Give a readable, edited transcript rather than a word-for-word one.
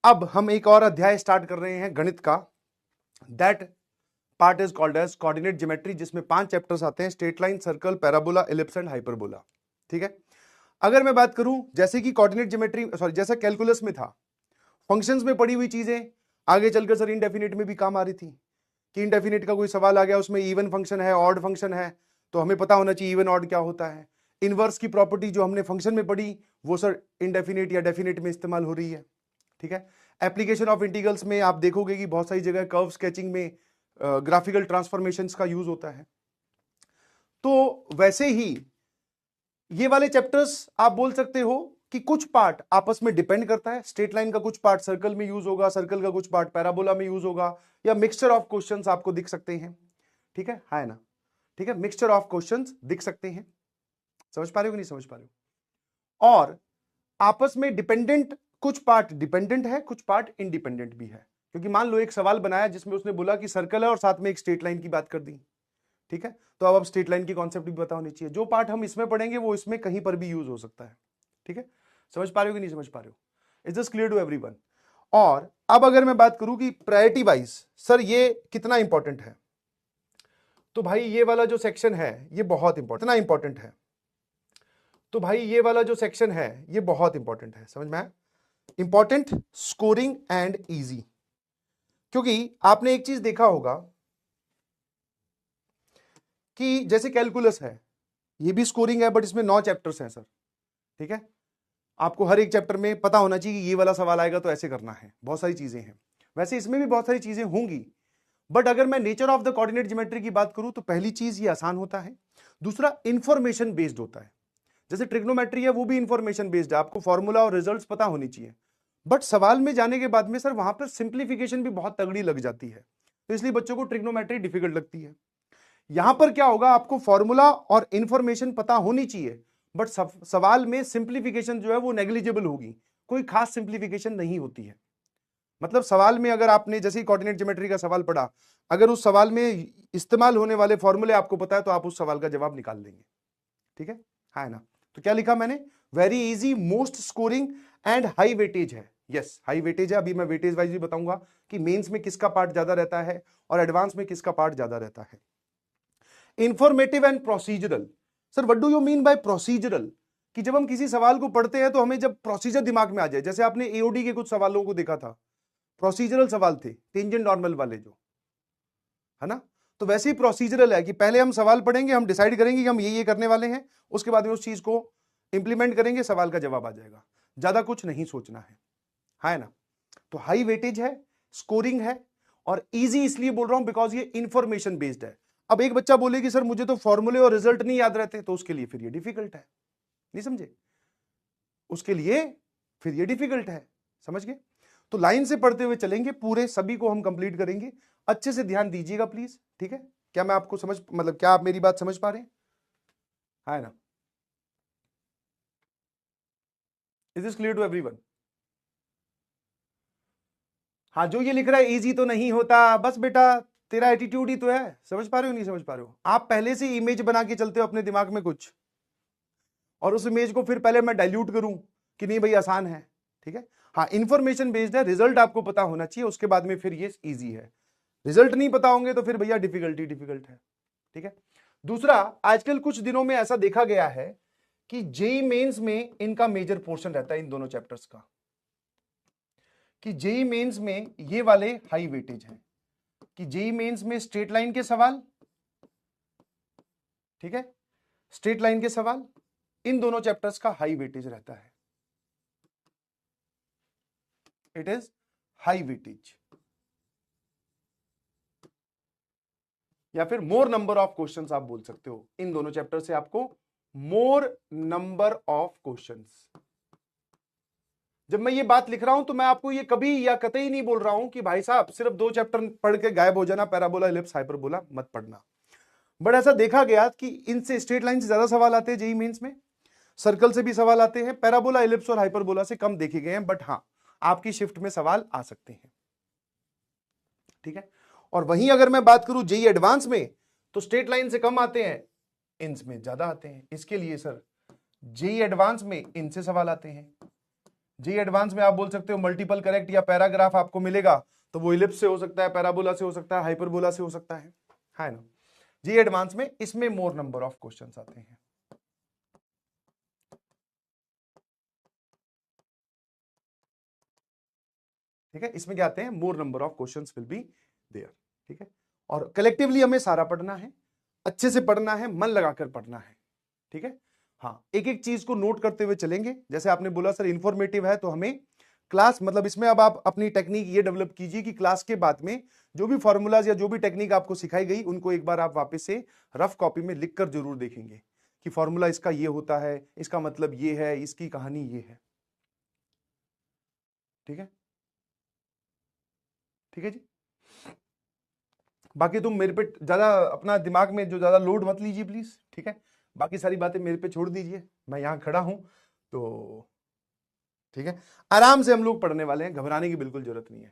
अब हम एक और अध्याय स्टार्ट कर रहे हैं गणित का। That part is called as coordinate geometry, जिसमें 5 चैप्टर्स आते हैं, straight line, circle, parabola, ellipse and hyperbola. ठीक है। अगर मैं बात करूं जैसे कि कोऑर्डिनेट ज्योमेट्री, सॉरी, जैसा कैलकुलस में था, फंक्शंस में पड़ी हुई चीजें आगे चलकर सर इनडेफिनिट में भी काम आ रही थी कि इनडेफिनिट का कोई सवाल आ गया, उसमें इवन फंक्शन है, ऑड फंक्शन है, तो हमें पता होना चाहिए इवन ऑड क्या होता है। इनवर्स की प्रॉपर्टी जो हमने फंक्शन में पढ़ी वो सर इनडेफिनिट या डेफिनिट में इस्तेमाल हो रही है। ठीक है। एप्लीकेशन ऑफ इंटीग्रल्स में आप देखोगे कि बहुत सारी जगह कर्व स्केचिंग में ग्राफिकल ट्रांसफॉर्मेशंस का यूज होता है। तो वैसे ही ये वाले चैप्टर्स आप बोल सकते हो कि कुछ पार्ट आपस में डिपेंड करता है। स्ट्रेट लाइन का कुछ पार्ट सर्कल में यूज होगा, सर्कल का कुछ पार्ट पैराबोला में यूज होगा, या मिक्सचर ऑफ क्वेश्चंस आपको दिख सकते हैं। ठीक है ना। ठीक है, मिक्सचर ऑफ क्वेश्चंस दिख सकते हैं। समझ पा रहे हो कि नहीं समझ पा रहे हो? और आपस में डिपेंडेंट, कुछ पार्ट डिपेंडेंट है, कुछ पार्ट इंडिपेंडेंट भी है। क्योंकि मान लो एक सवाल बनाया जिसमें उसने बोला कि सर्कल है और साथ में एक स्ट्रेट लाइन की बात कर दी। ठीक है, तो अब स्ट्रेट लाइन की कॉन्सेप्ट भी पता होनी चाहिए। जो पार्ट हम इसमें पढ़ेंगे वो इसमें कहीं पर भी यूज हो सकता है। ठीक है, समझ पा रहे हो कि नहीं समझ पा रहे हो? Is this clear to everyone? और अब अगर मैं बात करूं कि प्रायोरिटी वाइज सर ये कितना इंपॉर्टेंट है, तो भाई ये वाला जो सेक्शन है ये बहुत इंपॉर्टेंट है। तो भाई ये वाला जो सेक्शन है ये बहुत इंपॉर्टेंट है। समझ में आया? Important, scoring and easy. क्योंकि आपने एक चीज देखा होगा कि जैसे कैलकुलस है, ये भी स्कोरिंग है, बट इसमें 9 चैप्टर्स हैं सर। ठीक है, आपको हर एक चैप्टर में पता होना चाहिए कि ये वाला सवाल आएगा तो ऐसे करना है। बहुत सारी चीजें हैं, वैसे इसमें भी बहुत सारी चीजें होंगी, बट अगर मैं nature of the coordinate geometry की बात करूं तो पहली चीज ये आसान होता है, दूसरा इंफॉर्मेशन बेस्ड होता है। जैसे ट्रिग्नोमेट्री है वो भी इंफॉर्मेशन बेस्ड है, आपको फॉर्मूला और रिजल्ट्स पता होनी चाहिए, बट सवाल में जाने के बाद में सर वहां पर सिंप्लीफिकेशन भी बहुत तगड़ी लग जाती है, तो इसलिए बच्चों को ट्रिग्नोमेट्री डिफिकल्ट लगती है। यहां पर क्या होगा, आपको फॉर्मूला और इंफॉर्मेशन पता होनी चाहिए, बट सवाल में सिंप्लीफिकेशन जो है वो नेग्लिजिबल होगी, कोई खास सिंप्लीफिकेशन नहीं होती है। मतलब सवाल में अगर आपने जैसे ही कोऑर्डिनेट ज्योमेट्री का सवाल पढ़ा, अगर उस सवाल में इस्तेमाल होने वाले फॉर्मूले आपको पता है तो आप उस सवाल का जवाब निकाल देंगे। ठीक है ना? तो क्या लिखा मैंने? Very easy, most scoring and high weightage है। यस, हाई वेटेज है। अभी मैं वेटेज वाइज भी बताऊंगा कि मेंस में किसका पार्ट ज्यादा रहता है और एडवांस में किसका पार्ट ज्यादा रहता है। Informative and procedural. Sir what do you mean by procedural? कि जब हम किसी सवाल को पढ़ते हैं तो हमें जब प्रोसीजर दिमाग में आ जाए, जैसे आपने एओडी के कुछ सवालों को देखा था, प्रोसीजरल सवाल थे, टेंजेंट नॉर्मल वाले जो, है ना? तो वैसे ही प्रोसीजरल है कि पहले हम सवाल पढ़ेंगे, हम डिसाइड करेंगे कि हम ये करने वाले हैं, उसके बाद में उस चीज को इंप्लीमेंट करेंगे, सवाल का जवाब आ जाएगा। ज्यादा कुछ नहीं सोचना है ना? तो हाई वेटेज है, स्कोरिंग है, और इजी इसलिए बोल रहा हूं बिकॉज ये इंफॉर्मेशन बेस्ड है। अब एक बच्चा बोले कि सर मुझे तो फॉर्मूले और रिजल्ट नहीं याद रहते, तो उसके लिए फिर ये डिफिकल्ट है। नहीं समझे? उसके लिए फिर ये डिफिकल्ट है। समझ गए? तो लाइन से पढ़ते हुए चलेंगे, पूरे सभी को हम कंप्लीट करेंगे। अच्छे से ध्यान दीजिएगा प्लीज। ठीक है? क्या मैं आपको समझ, मतलब क्या आप मेरी बात समझ पा रहे हैं? है ना? Is this clear to everyone? हाँ, जो ये लिख रहा है इजी तो नहीं होता, बस बेटा तेरा एटीट्यूड ही तो है। समझ पा रहे हो नहीं समझ पा रहे हो? आप पहले से इमेज बना के चलते हो अपने दिमाग में कुछ, और उस इमेज को फिर पहले मैं डाइल्यूट करूं कि नहीं भाई आसान है। ठीक है? हाँ, इंफॉर्मेशन बेस्ड है, रिजल्ट आपको पता होना चाहिए, उसके बाद में फिर ये इजी है। रिजल्ट नहीं पता होंगे तो फिर भैया डिफिकल्ट है। ठीक है? दूसरा, आजकल कुछ दिनों में ऐसा देखा गया है कि जेई मेंस में इनका मेजर पोर्शन रहता है, इन दोनों चैप्टर्स का, कि जेई मेंस में ये वाले हाई वेटेज हैं, कि जेई मेंस में स्ट्रेट लाइन के सवाल, ठीक है, स्ट्रेट लाइन के सवाल, इन दोनों चैप्टर्स का हाई वेटेज रहता है। इट इज हाई वेटेज, या फिर मोर नंबर ऑफ क्वेश्चंस आप बोल सकते हो। इन दोनों चैप्टर से आपको मोर नंबर ऑफ क्वेश्चंस। जब मैं ये बात लिख रहा हूं तो मैं आपको ये कभी या कतई नहीं बोल रहा हूं कि भाई साहब सिर्फ 2 चैप्टर पढ़ के गायब हो जाना, पैराबोला, इलिप्स, हाइपरबोला मत पढ़ना। बट ऐसा देखा गया कि इनसे, स्ट्रेट लाइन से ज्यादा सवाल आते हैं जेईई मेंस में, सर्कल से भी सवाल आते हैं, पैराबोला, इलिप्स और हाइपरबोला से कम देखे गए हैं, बट हाँ आपकी शिफ्ट में सवाल आ सकते हैं। ठीक है? और वहीं अगर मैं बात करूं जेईई एडवांस में, तो स्ट्रेट लाइन से कम आते हैं, इनस में ज्यादा आते हैं। इसके लिए सर जेईई एडवांस में इनसे सवाल आते हैं, जी एडवांस में आप बोल सकते हो मल्टीपल करेक्ट या पैराग्राफ आपको मिलेगा तो वो इलिप्स से हो सकता है, पैराबोला से हो सकता है, हाइपरबोला से हो सकता है ना। जी एडवांस में इसमें मोर नंबर ऑफ क्वेश्चंस आते हैं। ठीक है, इसमें क्या आते हैं, more number of questions will be there. ठीक है, और कलेक्टिवली हमें सारा पढ़ना है, अच्छे से पढ़ना है, मन लगाकर पढ़ना है। ठीक है, हाँ, एक एक चीज को नोट करते हुए चलेंगे। जैसे आपने बोला सर इंफॉर्मेटिव है, तो हमें क्लास मतलब इसमें अब आप अपनी टेक्निक ये डेवलप कीजिए कि क्लास के बाद में जो भी फॉर्मूलाज या जो भी टेक्निक आपको सिखाई गई उनको एक बार आप वापस से रफ कॉपी में लिखकर जरूर देखेंगे कि फॉर्मूला इसका ये होता है, इसका मतलब ये है, इसकी कहानी ये है। ठीक है, ठीक है जी। बाकी तुम मेरे पे ज्यादा अपना दिमाग में जो ज्यादा लोड मत लीजिए प्लीज। ठीक है, बाकी सारी बातें मेरे पे छोड़ दीजिए, मैं यहां खड़ा हूं तो ठीक है, आराम से हम लोग पढ़ने वाले हैं, घबराने की बिल्कुल जरूरत नहीं है।